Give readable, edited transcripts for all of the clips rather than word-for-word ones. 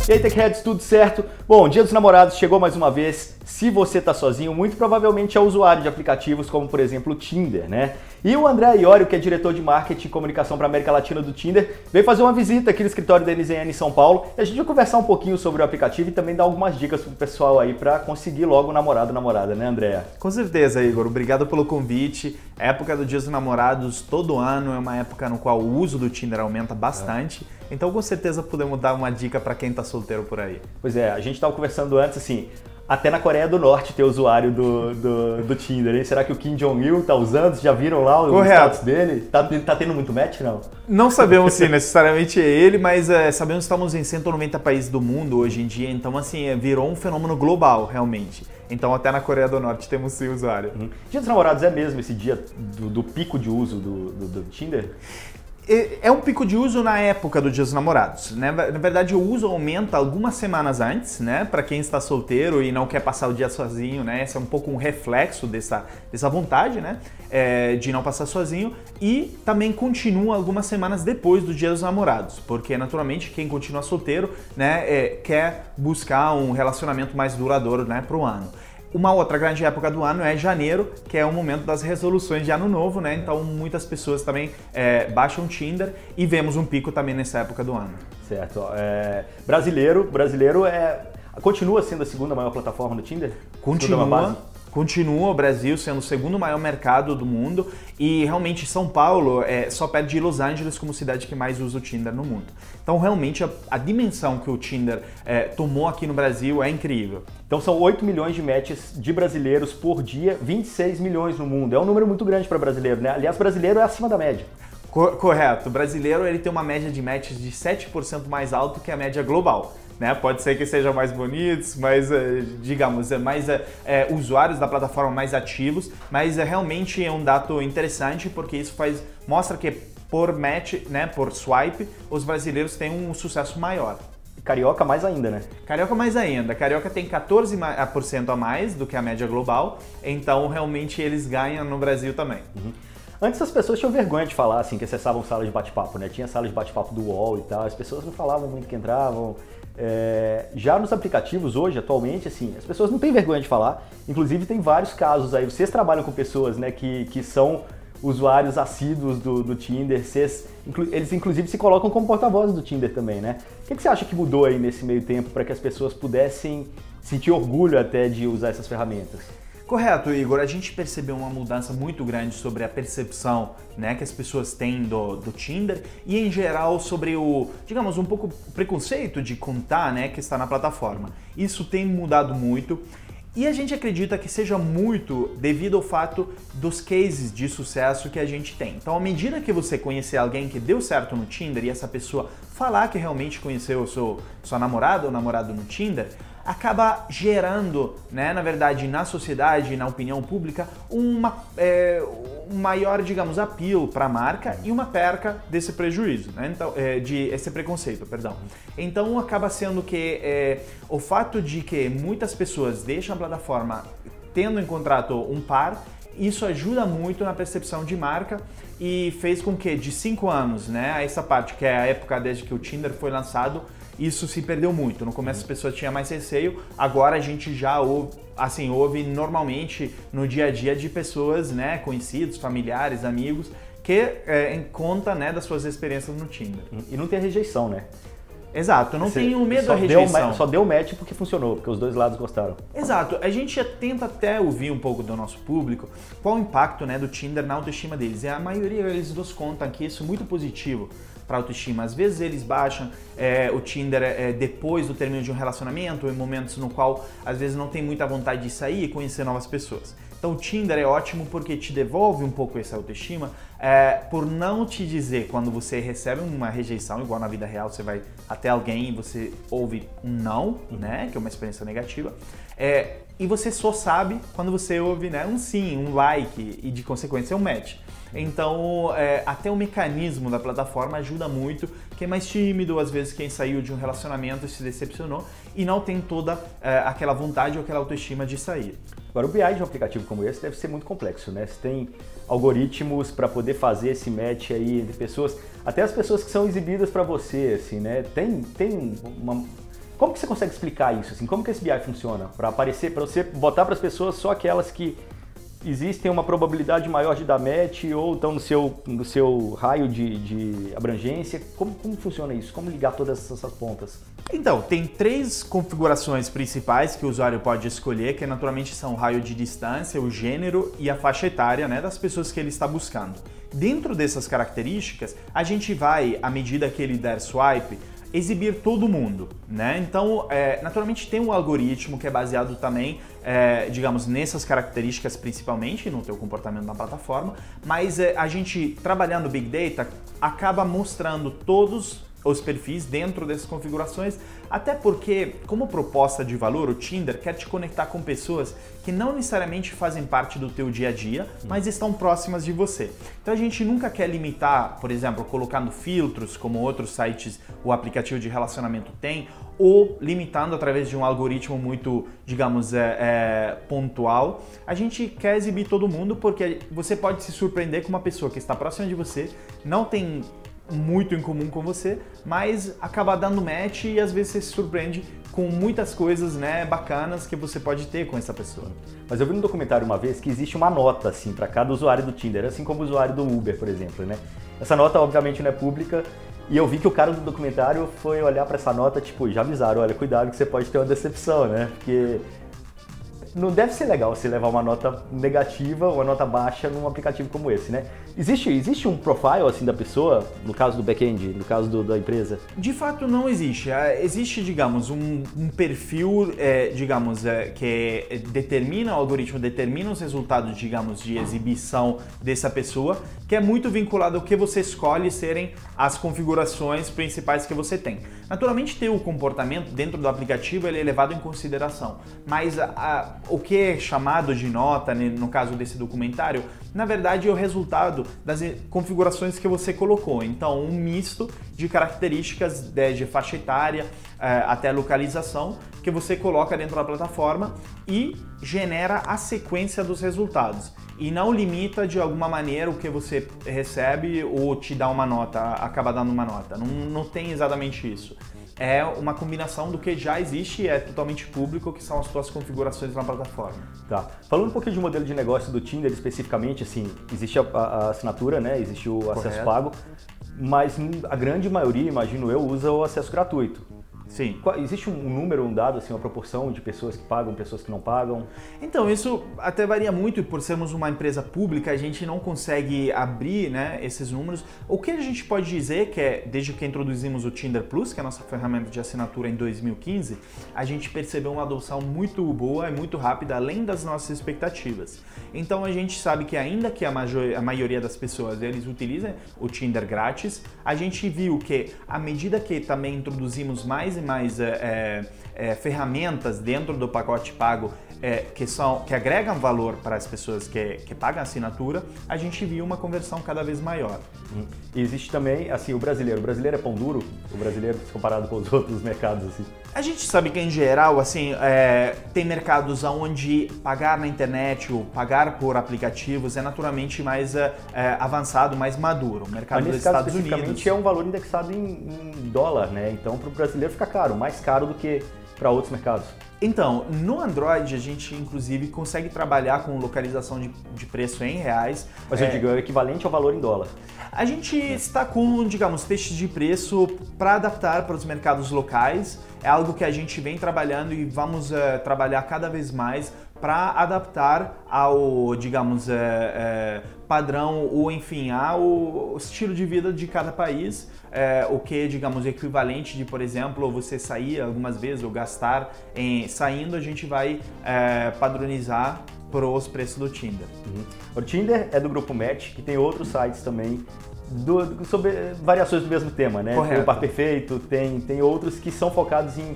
E aí, Techheads, tudo certo? Bom, Dia dos Namorados chegou mais uma vez. Se você tá sozinho, muito provavelmente é usuário de aplicativos como, por exemplo, o Tinder, né? E o André Iorio, que é diretor de marketing e comunicação para a América Latina do Tinder, veio fazer uma visita aqui no escritório da NZN em São Paulo e a gente vai conversar um pouquinho sobre o aplicativo e também dar algumas dicas pro pessoal aí para conseguir logo um namorado ou namorada, né, André? Com certeza, Igor. Obrigado pelo convite. A época do Dia dos Namorados todo ano é uma época no qual o uso do Tinder aumenta bastante. Então, com certeza, podemos dar uma dica para quem tá solteiro por aí. Pois é, a gente estava conversando antes, assim, até na Coreia do Norte tem usuário do Tinder, hein? Será que o Kim Jong-il tá usando? Vocês já viram lá o status dele? Tá tendo muito match, não? Não sabemos se necessariamente é ele, mas sabemos que estamos em 190 países do mundo hoje em dia, então assim, virou um fenômeno global, realmente. Então até na Coreia do Norte temos esse usuário. Dia dos Namorados é mesmo esse dia do pico de uso do Tinder? É um pico de uso na época do Dia dos Namorados, né? Na verdade, o uso aumenta algumas semanas antes, né? Para quem está solteiro e não quer passar o dia sozinho, né? Esse é um pouco um reflexo dessa vontade, né? De não passar sozinho. E também continua algumas semanas depois do Dia dos Namorados, porque naturalmente quem continua solteiro, né? Quer buscar um relacionamento mais duradouro, né? Para o ano. Uma outra grande época do ano é janeiro, que é o momento das resoluções de ano novo, né? Então muitas pessoas também baixam o Tinder e vemos um pico também nessa época do ano. Certo. Brasileiro continua sendo a segunda maior plataforma do Tinder? Continua o Brasil sendo o segundo maior mercado do mundo e realmente São Paulo só perde de Los Angeles como cidade que mais usa o Tinder no mundo. Então realmente a dimensão que o Tinder tomou aqui no Brasil é incrível. Então são 8 milhões de matches de brasileiros por dia, 26 milhões no mundo. É um número muito grande para brasileiro, né? Aliás, brasileiro é acima da média. Correto. O brasileiro ele tem uma média de matches de 7% mais alto que a média global. Né? Pode ser que sejam mais bonitos, mais, digamos, mais usuários da plataforma mais ativos, mas realmente é um dado interessante porque isso mostra que por match, né, por swipe, os brasileiros têm um sucesso maior. Carioca mais ainda, né? Carioca mais ainda. Carioca tem 14% a mais do que a média global, então realmente eles ganham no Brasil também. Antes as pessoas tinham vergonha de falar, assim, que acessavam salas de bate-papo, né? Tinha salas de bate-papo do UOL e tal, as pessoas não falavam muito que entravam. Já nos aplicativos hoje, atualmente, assim, as pessoas não têm vergonha de falar. Inclusive tem vários casos aí, vocês trabalham com pessoas, né, que são usuários assíduos do Tinder, eles inclusive se colocam como porta-vozes do Tinder também, né? O que você acha que mudou aí nesse meio tempo para que as pessoas pudessem sentir orgulho até de usar essas ferramentas? Correto, Igor. A gente percebeu uma mudança muito grande sobre a percepção, né, que as pessoas têm do Tinder e, em geral, sobre digamos, um pouco o preconceito de contar, né, que está na plataforma. Isso tem mudado muito e a gente acredita que seja muito devido ao fato dos cases de sucesso que a gente tem. Então, à medida que você conhecer alguém que deu certo no Tinder e essa pessoa falar que realmente conheceu sua namorada ou namorado no Tinder, acaba gerando, né, na verdade, na sociedade, na opinião pública, um maior, digamos, apelo para a marca e uma perca desse prejuízo, né? Então, esse preconceito, perdão. Então, acaba sendo que o fato de que muitas pessoas deixam a plataforma tendo em contrato um par, isso ajuda muito na percepção de marca e fez com que de 5 anos, né, essa parte que é a época desde que o Tinder foi lançado, isso se perdeu muito. No começo as pessoas tinham mais receio, agora a gente já ouve normalmente no dia a dia de pessoas, né, conhecidos, familiares, amigos, que em conta, né, das suas experiências no Tinder. E não tem rejeição, né? Exato, não tem medo da rejeição. Só deu match porque funcionou, porque os dois lados gostaram. Exato, a gente tenta até ouvir um pouco do nosso público qual o impacto, né, do Tinder na autoestima deles. E a maioria deles nos contam que isso é muito positivo para autoestima. Às vezes eles baixam o Tinder depois do término de um relacionamento, em momentos no qual às vezes não tem muita vontade de sair e conhecer novas pessoas. Então o Tinder é ótimo porque te devolve um pouco essa autoestima por não te dizer quando você recebe uma rejeição, igual na vida real você vai até alguém e você ouve um não, né, que é uma experiência negativa, e você só sabe quando você ouve, né, um sim, um like e de consequência um match. Então, até o mecanismo da plataforma ajuda muito. Quem é mais tímido, às vezes quem saiu de um relacionamento e se decepcionou e não tem toda aquela vontade ou aquela autoestima de sair. Agora, o BI de um aplicativo como esse deve ser muito complexo, né? Você tem algoritmos para poder fazer esse match aí entre pessoas, até as pessoas que são exibidas para você, assim, né? Tem Como que você consegue explicar isso? Assim, como que esse BI funciona? Para aparecer, para você botar para as pessoas só aquelas que existem uma probabilidade maior de dar match ou estão no seu raio de abrangência. Como funciona isso? Como ligar todas essas pontas? Então, tem 3 configurações principais que o usuário pode escolher, que naturalmente são o raio de distância, o gênero e a faixa etária, né, das pessoas que ele está buscando. Dentro dessas características, a gente vai, à medida que ele der swipe, exibir todo mundo, né? Então, naturalmente tem um algoritmo que é baseado também, digamos, nessas características principalmente, no teu comportamento na plataforma, mas a gente, trabalhando Big Data, acaba mostrando todos os perfis dentro dessas configurações, até porque, como proposta de valor, o Tinder quer te conectar com pessoas que não necessariamente fazem parte do teu dia a dia, mas estão próximas de você. Então a gente nunca quer limitar, por exemplo, colocando filtros, como outros sites, o aplicativo de relacionamento tem, ou limitando através de um algoritmo muito, digamos, pontual. A gente quer exibir todo mundo porque você pode se surpreender com uma pessoa que está próxima de você, não tem muito em comum com você, mas acaba dando match e às vezes você se surpreende com muitas coisas, né, bacanas que você pode ter com essa pessoa. Mas eu vi no documentário uma vez que existe uma nota assim para cada usuário do Tinder, assim como o usuário do Uber, por exemplo, né? Essa nota obviamente não é pública e eu vi que o cara do documentário foi olhar para essa nota, tipo, já avisaram, olha, cuidado que você pode ter uma decepção, né? Porque não deve ser legal você levar uma nota negativa ou uma nota baixa num aplicativo como esse, né? Existe um profile assim da pessoa, no caso do back-end, no caso da empresa? De fato não existe. Existe, digamos, um perfil, que determina, o algoritmo determina os resultados, digamos, de exibição dessa pessoa, que é muito vinculado ao que você escolhe serem as configurações principais que você tem. Naturalmente, ter o comportamento dentro do aplicativo ele é levado em consideração, mas o que é chamado de nota, né, no caso desse documentário, na verdade é o resultado das configurações que você colocou. Então, um misto de características desde faixa etária até localização que você coloca dentro da plataforma e genera a sequência dos resultados. E não limita de alguma maneira o que você recebe ou te dá uma nota, acaba dando uma nota. Não tem exatamente isso. É uma combinação do que já existe e é totalmente público, que são as suas configurações na plataforma. Tá. Falando um pouquinho de modelo de negócio do Tinder especificamente, assim, existe a assinatura, né? Existe o acesso pago, mas a grande maioria, imagino eu, usa o acesso gratuito. Sim. Existe um número, um dado, assim, uma proporção de pessoas que pagam, pessoas que não pagam? Então, isso até varia muito e por sermos uma empresa pública, a gente não consegue abrir, né, esses números. O que a gente pode dizer que é, desde que introduzimos o Tinder Plus, que é a nossa ferramenta de assinatura em 2015, a gente percebeu uma adoção muito boa e muito rápida, além das nossas expectativas. Então, a gente sabe que ainda que a maioria das pessoas eles utilizam o Tinder grátis, a gente viu que à medida que também introduzimos mais e mais ferramentas dentro do pacote pago que agregam valor para as pessoas que pagam a assinatura, a gente viu uma conversão cada vez maior. E existe também, assim, o brasileiro é pão duro? O brasileiro comparado com os outros mercados, assim? A gente sabe que, em geral, assim, tem mercados onde pagar na internet ou pagar por aplicativos é naturalmente mais avançado, mais maduro. O mercado dos Estados Unidos... especificamente é um valor indexado em dólar, né? Então, para o brasileiro fica caro, mais caro do que para outros mercados. Então, no Android a gente inclusive consegue trabalhar com localização de preço em reais. Mas eu digo, é o equivalente ao valor em dólar. A gente está com, digamos, testes de preço para adaptar para os mercados locais. É algo que a gente vem trabalhando e vamos trabalhar cada vez mais para adaptar ao, digamos, padrão ou, enfim, ao estilo de vida de cada país. O que, digamos, equivalente de, por exemplo, você sair algumas vezes ou gastar saindo, a gente vai padronizar para os preços do Tinder. O Tinder é do grupo Match, que tem outros sites também sobre variações do mesmo tema, né? Correto. Tem o Par Perfeito, tem outros que são focados em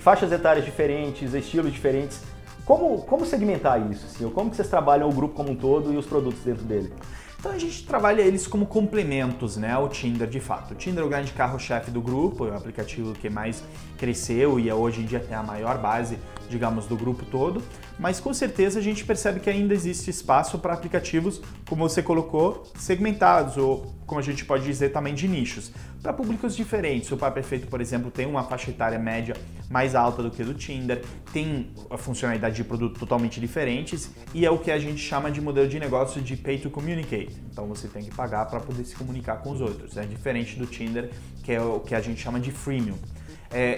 faixas etárias diferentes, estilos diferentes. Como segmentar isso, assim? Como que vocês trabalham o grupo como um todo e os produtos dentro dele? Então a gente trabalha eles como complementos, né, ao Tinder de fato. O Tinder é o grande carro-chefe do grupo, é o aplicativo que mais cresceu e hoje em dia tem a maior base, digamos, do grupo todo, mas com certeza a gente percebe que ainda existe espaço para aplicativos, como você colocou, segmentados ou, como a gente pode dizer, também de nichos. para públicos diferentes. O Par Perfeito, por exemplo, tem uma faixa etária média mais alta do que do Tinder, tem a funcionalidade de produto totalmente diferentes e é o que a gente chama de modelo de negócio de pay to communicate. Então você tem que pagar para poder se comunicar com os outros. É diferente do Tinder, que é o que a gente chama de freemium.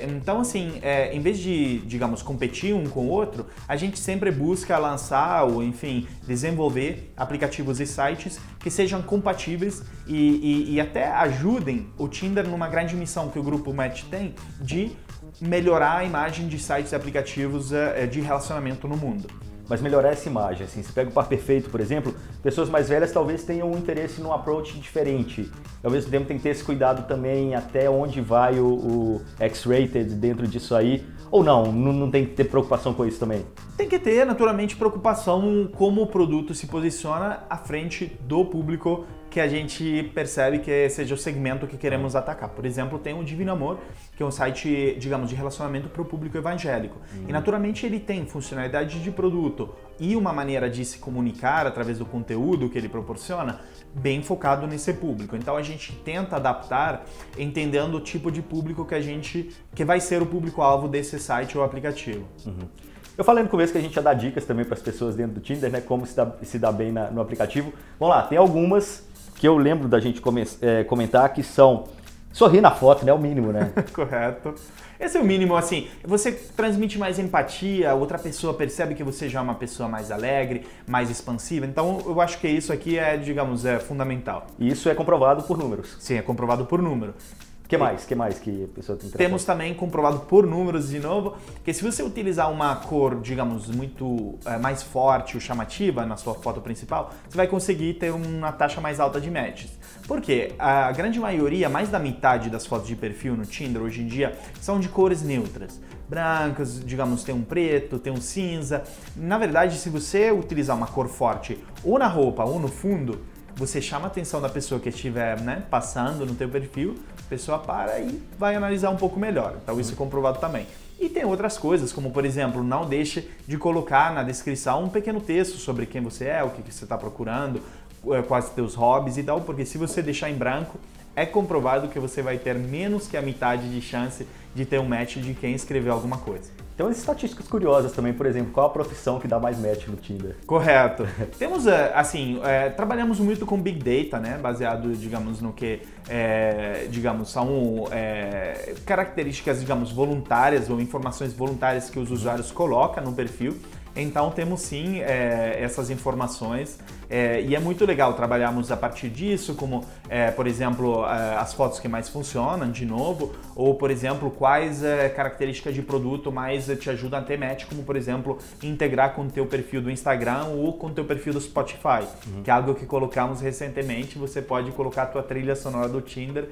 Então, assim, em vez de, digamos, competir um com o outro, a gente sempre busca lançar ou, enfim, desenvolver aplicativos e sites que sejam compatíveis e até ajudem o Tinder numa grande missão que o Grupo Match tem de melhorar a imagem de sites e aplicativos de relacionamento no mundo. Mas melhorar essa imagem, assim, você pega o Par Perfeito, por exemplo, pessoas mais velhas talvez tenham um interesse num approach diferente. Ao mesmo tempo tem que ter esse cuidado também até onde vai o X-rated dentro disso aí. Ou não tem que ter preocupação com isso também? Tem que ter, naturalmente, preocupação como o produto se posiciona à frente do público que a gente percebe que seja o segmento que queremos atacar. Por exemplo, tem o Divino Amor, que é um site, digamos, de relacionamento para o público evangélico. E, naturalmente, ele tem funcionalidade de produto e uma maneira de se comunicar através do conteúdo que ele proporciona bem focado nesse público. Então, a gente tenta adaptar entendendo o tipo de público que vai ser o público-alvo desse site ou aplicativo. Eu falei no começo que a gente ia dar dicas também para as pessoas dentro do Tinder, né? Como se dá bem no aplicativo. Vamos lá, tem algumas que eu lembro da gente comentar que são sorrir na foto, né? É o mínimo, né? Correto. Esse é o mínimo, assim, você transmite mais empatia, outra pessoa percebe que você já é uma pessoa mais alegre, mais expansiva, então eu acho que isso aqui digamos, fundamental. E isso é comprovado por números? Sim, é comprovado por número. O que mais que a pessoa tem que Temos também comprovado por números, de novo, que se você utilizar uma cor, digamos, muito mais forte ou chamativa na sua foto principal, você vai conseguir ter uma taxa mais alta de matches. Por quê? A grande maioria, mais da metade das fotos de perfil no Tinder hoje em dia, são de cores neutras. Brancas, digamos, tem um preto, tem um cinza. Na verdade, se você utilizar uma cor forte ou na roupa ou no fundo, você chama a atenção da pessoa que estiver passando no teu perfil, a pessoa para e vai analisar um pouco melhor. Então isso é comprovado também. E tem outras coisas, como por exemplo, não deixe de colocar na descrição um pequeno texto sobre quem você é, o que você está procurando, quais os teus hobbies e tal, porque se você deixar em branco, é comprovado que você vai ter menos que a metade de chance de ter um match de quem escreveu alguma coisa. Tem umas estatísticas curiosas também, por exemplo, qual a profissão que dá mais match no Tinder? Correto. Temos, trabalhamos muito com Big Data, né? Baseado, digamos, no que, digamos, são características, digamos, voluntárias ou informações voluntárias que os usuários colocam no perfil. Então temos sim essas informações e é muito legal trabalharmos a partir disso, como por exemplo as fotos que mais funcionam, de novo, ou por exemplo quais características de produto mais te ajudam a ter match, como por exemplo integrar com o teu perfil do Instagram ou com o teu perfil do Spotify, que é algo que colocamos recentemente, você pode colocar a tua trilha sonora do Tinder.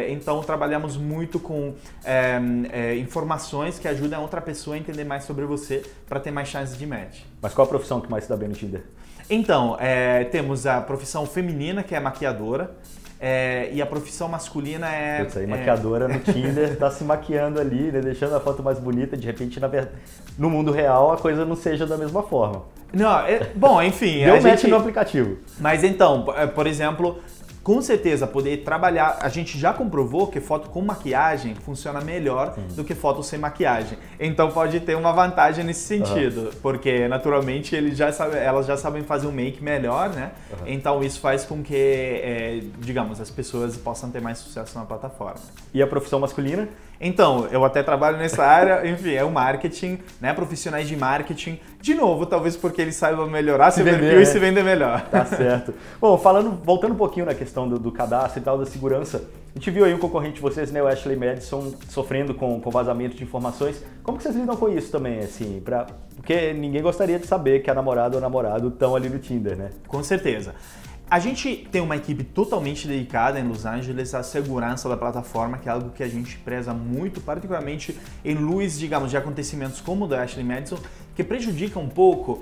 Então trabalhamos muito com informações que ajudam a outra pessoa a entender mais sobre você para ter mais chance de match. Mas qual a profissão que mais se dá bem no Tinder? Então, temos a profissão feminina, que é maquiadora, e a profissão masculina é... Putz, aí maquiadora no Tinder tá se maquiando ali, né, deixando a foto mais bonita, de repente no mundo real a coisa não seja da mesma forma. Não, bom, enfim... Deu match no aplicativo. Mas então, por exemplo... Com certeza, poder trabalhar, a gente já comprovou que foto com maquiagem funciona melhor do que foto sem maquiagem. Então pode ter uma vantagem nesse sentido, porque naturalmente elas já sabem fazer um make melhor, né? Então isso faz com que, digamos, as pessoas possam ter mais sucesso na plataforma. E a profissão masculina? Então, eu até trabalho nessa área, enfim, é o marketing, né? Profissionais de marketing, de novo, talvez porque eles saibam melhorar seu perfil e se vender melhor. Tá certo. Bom, voltando um pouquinho na questão do cadastro e tal, da segurança, a gente viu aí um concorrente de vocês, né, o Ashley Madison, sofrendo com vazamento de informações. Como que vocês lidam com isso também, assim? Porque ninguém gostaria de saber que a namorada ou o namorado estão ali no Tinder, né? Com certeza. A gente tem uma equipe totalmente dedicada em Los Angeles à segurança da plataforma, que é algo que a gente preza muito, particularmente em luz, digamos, de acontecimentos como o da Ashley Madison, que prejudica um pouco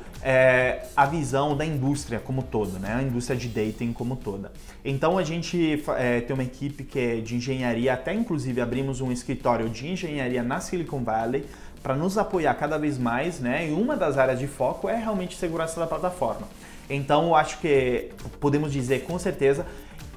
a visão da indústria como toda, né? A indústria de dating como toda. Então a gente tem uma equipe que é de engenharia, até inclusive abrimos um escritório de engenharia na Silicon Valley para nos apoiar cada vez mais, né? E uma das áreas de foco é realmente segurança da plataforma. Então, eu acho que podemos dizer com certeza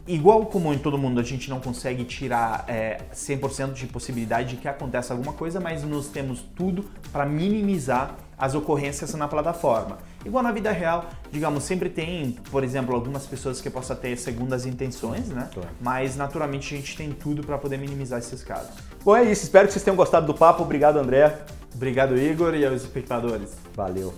igual como em todo mundo, a gente não consegue tirar 100% de possibilidade de que aconteça alguma coisa, mas nós temos tudo para minimizar as ocorrências na plataforma. Igual na vida real, digamos, sempre tem, por exemplo, algumas pessoas que possam ter segundas intenções, né? Claro. Mas naturalmente a gente tem tudo para poder minimizar esses casos. Bom, é isso. Espero que vocês tenham gostado do papo. Obrigado, André. Obrigado, Igor, e aos espectadores. Valeu.